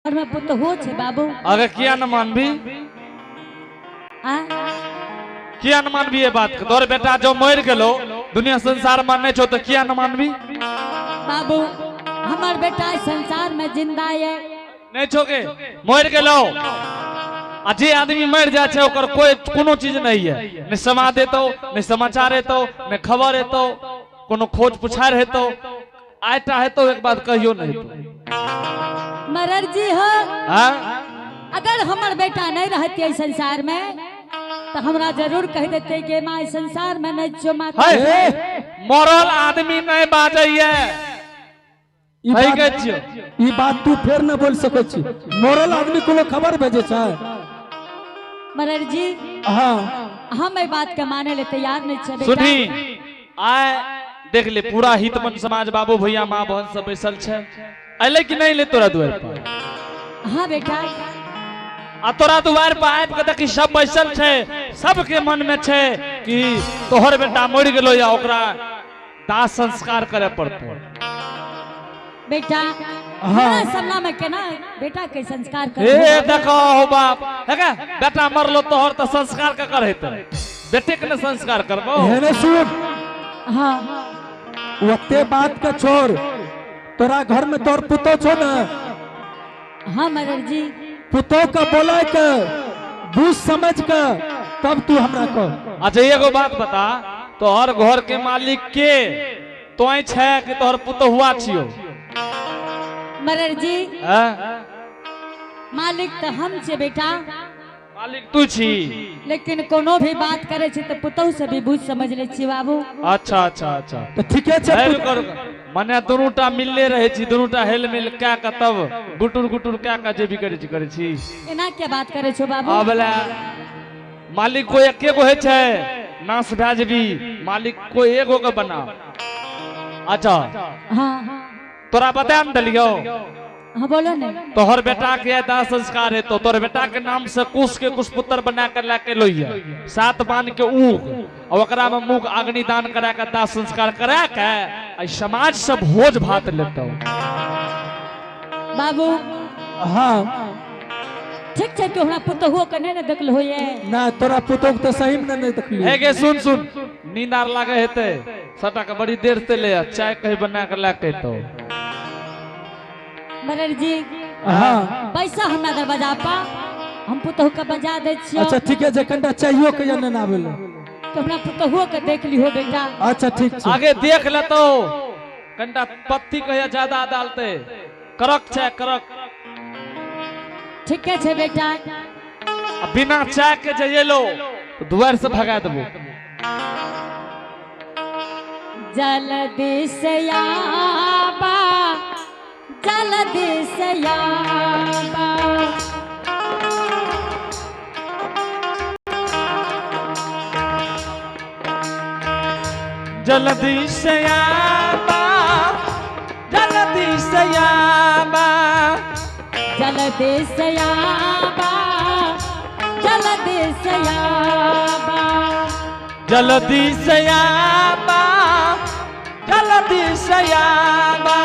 में पुत हो छे बाबू। अगर किया न मानबी किया न मानबी ये बात के तोर बेटा जो मर गेलो दुनिया संसार मानने छो तो किया न मानबी बाबू हमार बेटा संसार में जिंदा है नहीं छोके मर गेलो अजे आदमी मर जा छे ओकर कोई कोनो चीज नहीं है न समाद हेतो न समाचार हेतो न खबर हेतो कोनो खोज पुछार हेतो आयटा हेतो एक बात कहियो नहीं हेतो मरर जी हो हां अगर हमार बेटा नहीं रहती है संसार में तो हमरा जरूर कह देते कि मां संसार में नहीं छो मां मरल आदमी नहीं बाजैया ई बात तू फिर न बोल सके छी मरल आदमी को खबर भेजे छ मरर जी हां हम ए बात के माने ले तैयार नहीं छे बेटा सुनी आए देख ले पूरा हितमन समाज बाबू भैया मां बहन सब बैसल छे अले कि नहीं ले तोरा द्वार पर हां बेटा आ तोरा द्वार पर आब के देखी सब बैसल छे सबके मन में छे कि तोहर बेटा मर गेलो या ओकरा दाह संस्कार करे पड़तो बेटा हां सबना में केना बेटा के संस्कार कर ए देखो हो बाप हेगा बेटा मरलो तोहर तो संस्कार का कर हेते बेटे के न संस्कार करबो हेने सुन हां ओते बात के छोड़ तोरा घर में तोर पुतो छो न हां मरर जी पुतो का बोला के बुझ समझ के तब तू हमरा कह अच्छा एगो बात बता तोहर घर के मालिक के तोय छे कि तोहर पुतो हुआ छियो मरर जी हां मालिक तो हम छे बेटा मालिक तू छी लेकिन कोनो भी बात करे छे तो पुतौ से भी बुझ समझ ले छी बाबू अच्छा अच्छा अच्छा तो ठीके छे माने दुनुटा मिलले रहे छी दुनुटा हेल मिल क्या का तब गुटुर गुटुर क्या का जे भी करे छी एना क्या बात करे छो बाबू अबला मालिक को एके गो है छे नास भाज भी मालिक को एगो के बना अच्छा हां तोरा बता न दलियो हां बोलो ने तोहर बेटा के दाह संस्कार है तो तोहर बेटा के नाम से कुश के कुछ पुत्र बना कर लाके लोइया सात बांध के ऊख और ओकरा में मुख अग्नि दान करा के दाह संस्कार करा के आई समाज से भोज भात लेतो बाबू हां ठीक छे तो हमरा पुतो हो के नहीं देखल होये ना तोरा पुतो के तो सही में नहीं देखली हे गे सुन सुन नींद आर लागे हेते सटा के बड़ी देर से ले चाय कहीं बना के लाके तो मरर जी हां पैसा हमरा दरवाजा पा हम पुतो के बजा दे छियो अच्छा ठीक है जे कंडा चाहियो के जने ना आवेले तो हमरा पुतो हो के देख ली हो बेटा अच्छा ठीक छे आगे देख ले तो कंडा पत्ती कहिया ज्यादा डालते करक छे करक ठीक है बेटा बिना चाय के जाइए लो तो द्वार से भगा देबो जल्दी से आबा जल्दी से आबा जल्दी से आबा जल्दी से आबा जल्दी से आबा जल्दी से आबा जल्दी से आबा जल्दी से आबा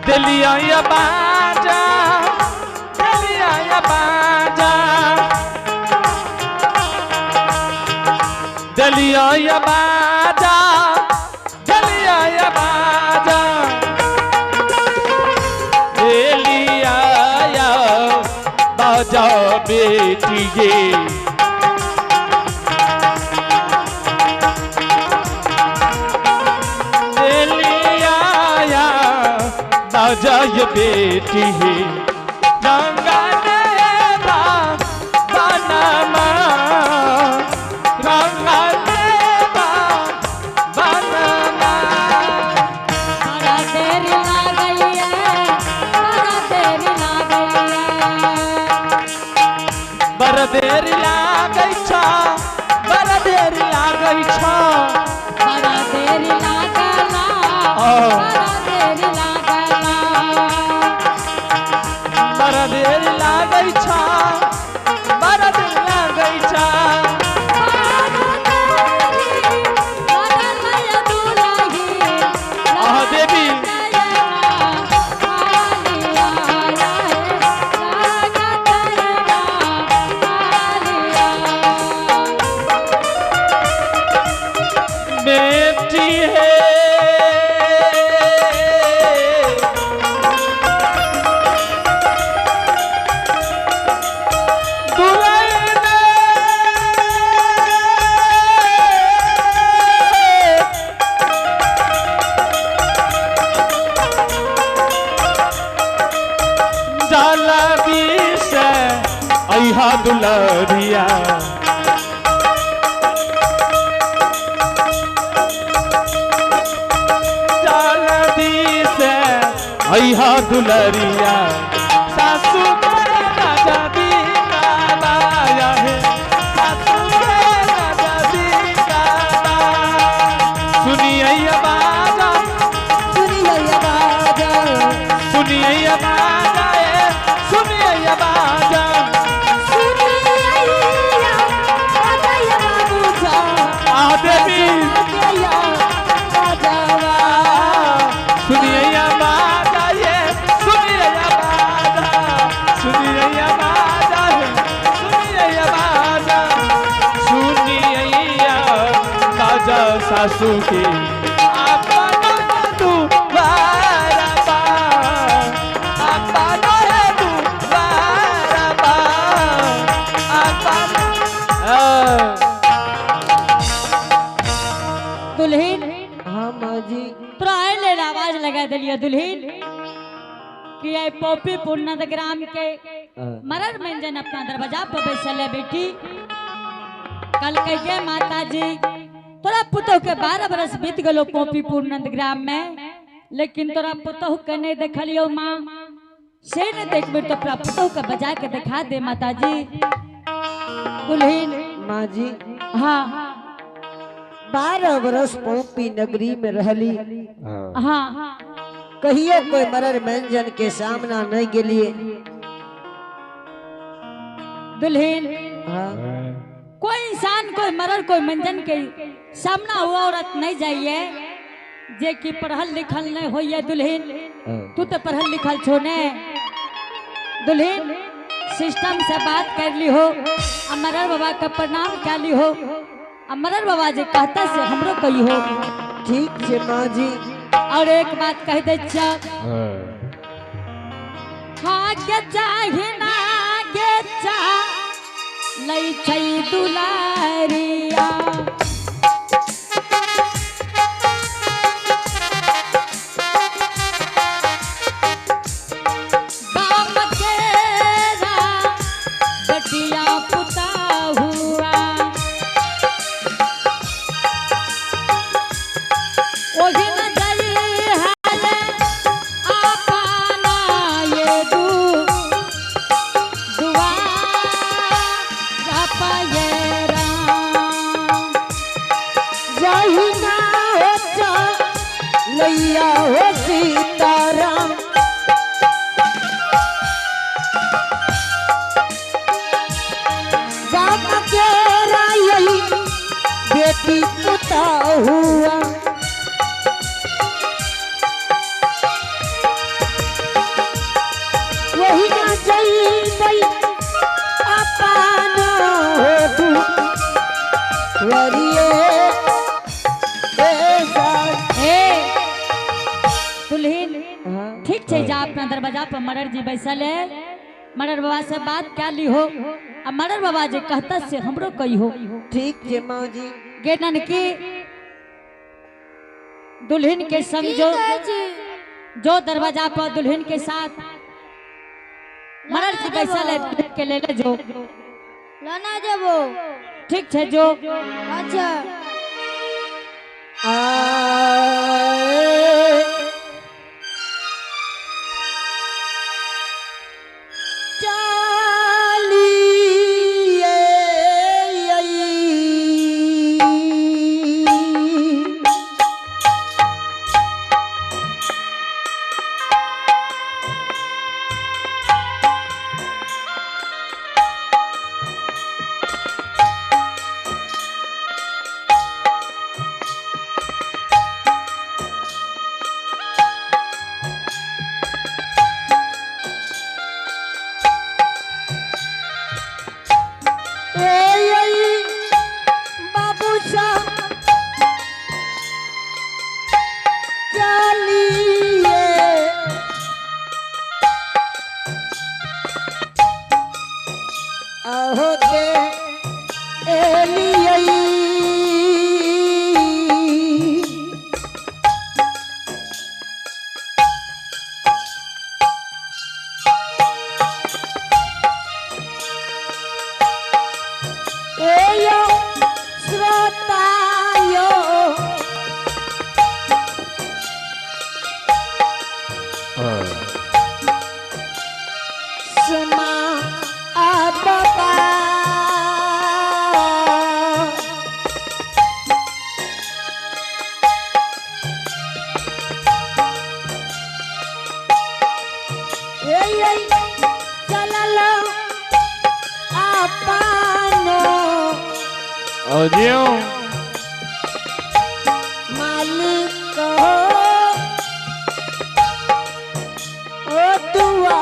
दिलिया बाजा दिलिया बाजा दिलिया बाजा दिलिया बाजा दिलिया बाजा बेटिए जय बेटी है रंगा देवा बनमा रंगा देवा बनमा बड़ा देर लग गई है बड़ा देर लग गई है बड़ा देर लागै छ बड़ा देर लागै छ बड़ा देर लागला दुलरिया जल्दी से अइहा दुलरिया सासू के राजा दी कालाया है सासू के राजा दी काला सुनिए बाजा सुनिए बाजा सुनिए बाजा सुनिए बाजा आ देवी सुनिए बाजा ये सुनिए बाजा सुनिए बाजा सुनिए बाजा सुनिए बाजा सासू की दुल्हन हाँ माँ जी तोरा ले आवाज लगा दिलिया दुल्हन कि ये पोपी पूर्णद ग्राम के मरर मंजन अपना दरवाजा पर बैसल है बेटी कल कहिए माता जी तोरा पुतोह के 12 बरस बीत गलो पोपी पूर्णद ग्राम में लेकिन तोरा पुतोह के नहीं देखलियो माँ से न देख बेर तो तोरा पुतोह के बजा के दिखा दे माता जी दुल्हन माँ जी हाँ 12 बरस पोपी नगरी में रहली हाँ कहियो कोई मरर मंजन के सामना नहीं गेलिए दुल्हन हाँ कोई इंसान कोई मरर कोई मंजन के सामना हुआ औरत नहीं जाइए जे कि पढ़ल लिखल नहीं होइए दुल्हन तू तो पढ़ल लिखल छो ने दुल्हन सिस्टम से बात कर ली हो मरर बाबा का प्रणाम कर ली हो मरर बाबा जी कहता से हमरो कही हो ठीक है माँ जी और एक बात कह दे हाँ के चाहे ना के चा लई छई दुलारिया बाप के रा बटिया पुता हुआ ओही न जाई हाले आपना ये दुआ जपयरा जही ना हो लैया हो सीताराम बाप के रायली बेटी पुता हुआ वही ना जई अपना हो वरिए दुल्हन ठीक है जा अपना दरवाजा पर मरर जी बैसल है मरर बाबा से बात क्या ली हो अब मरर बाबा जी कहता से हमरो कही हो ठीक है माँ जी गेटन की दुल्हन के संग जो दरवाजा पर दुल्हन के साथ मरर जी बैसल है दुल्हन के ले जो लाना देबो ठीक है जो अच्छा और जियो मालिक हो ओ दुआ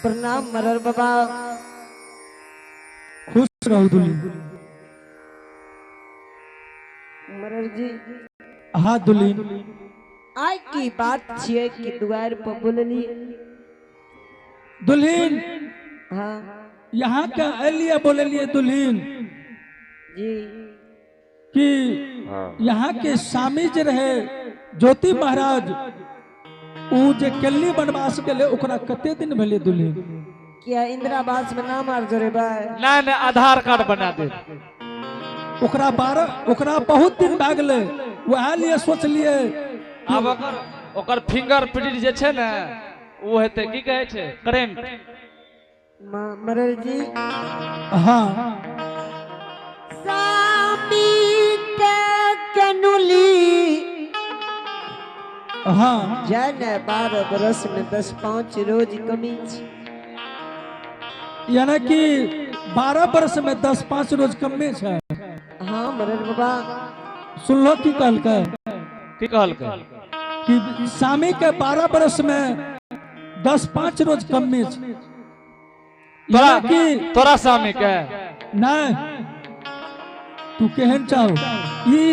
प्रणाम मरर बाबा। खुश रहो दुल्ही। मरर जी हाँ दुल्ही, आय की बात छिए कि द्वार पर बोलली। दुल्हीन हाँ यहाँ का एलिया बोले लिए दुल्हीन जी कि यहाँ के स्वामी जे रहे ज्योति महाराज ऊ जे केली बनवास के लिए ओकरा कते दिन भेले दुल्हीन? क्या इंदिरावास में नाम आर जोरे बा? ना आधार कार्ड बना दे। ओकरा बहुत दिन भए गेलै, वह लिए सोच लिए अब ओकर फिंगरप्रिंट जे छै ने वो हेते की कहे छै करेंट। मरर जी हाँ सामी के कनुली हाँ जाने 12 बरस में 10-5 रोज कमी छी। यानी कि 12 वर्ष में 10-5 रोज कमे छै। हाँ मरर बाबा सुनलो की कहलकै की कहलकै कि स्वामी के 12 वर्ष में 10-5 रोज कमे छै। तोरा कि तोरा स्वामी के नहीं तू केहन चाहो ई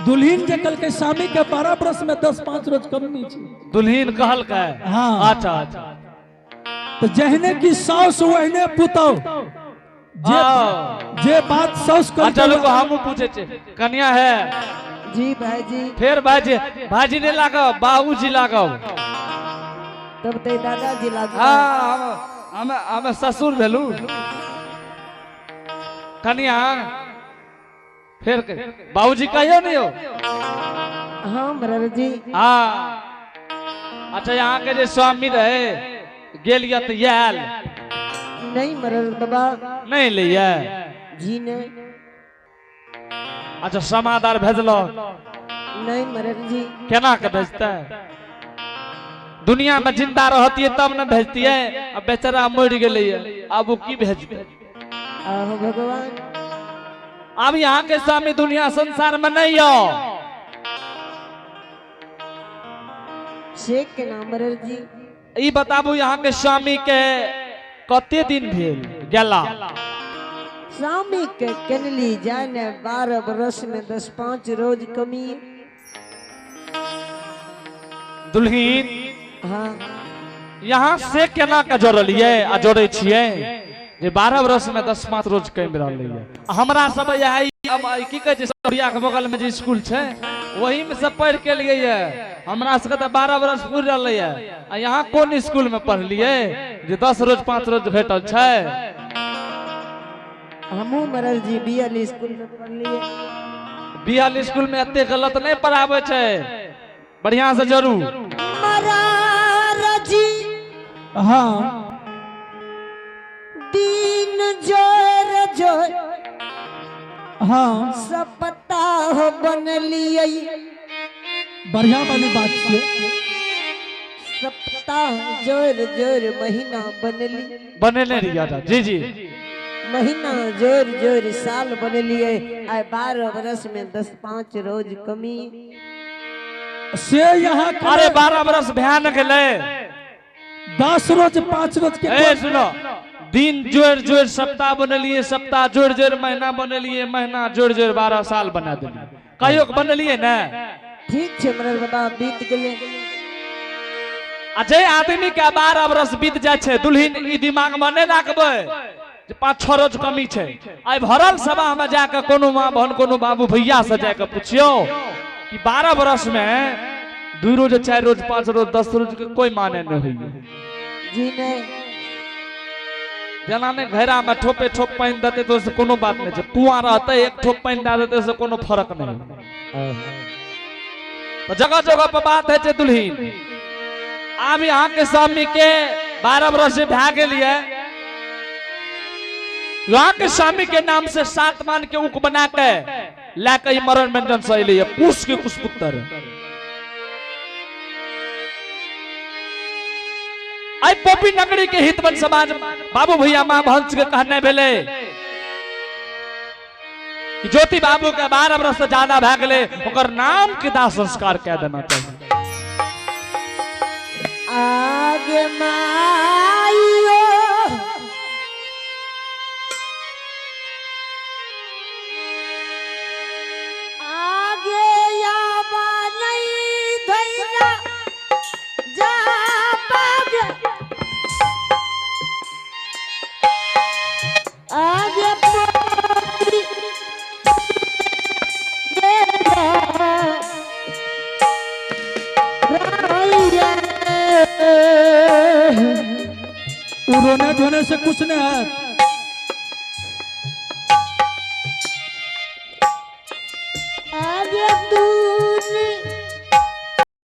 दुल्हीन जे कल के स्वामी के 12 वर्ष में 10-5 रोज कमी छै। दुल्हीन कहलकै हाँ अच्छा अच्छा तो जहने की सास वहने पुतौ जे बात सास कर। चलो को हम पूछे छे कन्या है जी भाई जी। फिर भाजी ने लागो बाबूजी लागो तब ते दादाजी लागो। हाँ हम ससुर भेलू कन्या फिर बाबूजी कहियो नहीं हो। हाँ मरर जी हाँ अच्छा यहाँ के जे स्वामी रहे गेलिया तो याल नहीं मरर बाबा नहीं लिया जी नहीं। अच्छा समादार भेजलो नहीं मरर जी केना के भेजते? दुनिया में जिंदा रहती है तब न भेजती है। अब बेचारा मर गेले अब वो की भेजते? आहो भगवान अब यहाँ के स्वामी दुनिया संसार में नहीं हो। शेख के नाम मरर जी ई बताबू यहाँ के स्वामी के कते दिन भेल गेला? स्वामी के कनली जाने 12 बरस में 10-5 रोज कमी। दुल्हीन हाँ यहाँ से केना के जोड़लिए आ जोड़े छिए जे 12 वर्ष में 10-5 रोज कम रहले। हमरा सब यही अब की कहे छै सरिया के बगल में जे स्कूल छै वही में सब पढ़ के लिए है। हमरा सबके तो 12 वर्ष पूरी रहले है। यहाँ कौन स्कूल में पढ़लिए जे 10 रोज 5 रोज भेटल छै? हमू मरल जी बीएल स्कूल में पढ़ लिए। बीएल स्कूल में अत्ते गलत नहीं पढ़ावे छे, बढ़िया से जरूर। मरार जी हाँ दिन जोर जोर हाँ सप्ताह बनलिए। बढ़िया वाली बात है। सप्ताह जोर जोर महीना बनली, बने नहीं रिया था जी जी। महीना जोर जोर साल बनलिए। आय 12 बरस में 10-5 रोज कमी। से यहाँ के अरे 12 बरस भयानक ले। 10 रोज 5 रोज के ए सुनो, दिन जोर जोर सप्ताह बनलिए, सप्ताह जोर जोर महीना बनलिए, महीना जोर जोर 12 साल बना दिलिए। कहियो बनलिए ना। ठीक छे मरल बाबा, बीत गेले। अजय आदमी के 12 बरस बीत जाए छे, दुल्हन ई दिमाग में नहीं राखबे जे 5-6 रोज कमी छे। आइ भरल सभा में जाके कोनो माँ बहन कोनो बाबू भैया से जाके पूछियो कि 12 बरस में 2 रोज 4 रोज 5 रोज 10 रोज के कोई माने नहीं हुई जी नहीं। जना ने घेरा में ठोपे ठोप पानी देते तो से कोनो बात नहीं छे। कुआं रहते एक ठोप पानी डाल देते से कोनो फर्क नहीं। तो जगह जगह पर बात है छे दुल्हन। आब यहाँ के स्वामी के 12 बरस से भा गेलिए, यहाँ के स्वामी के नाम से 7 मान के उक बना के लाके मरण व्यंजन से अलिए कुश के कुछ पुत्र। आई पोपी नगरी के हितवन समाज बाबू भैया माँ भंस के कहने भेले कि ज्योति बाबू के 12 बरस से ज्यादा भा गेले, ओकर नाम के दाह संस्कार कह देना चाहिए। आगे माइयो आगे याबा नहीं धैरा जा पागे। आगे पोपी रोने धोने से कुछ नहीं है।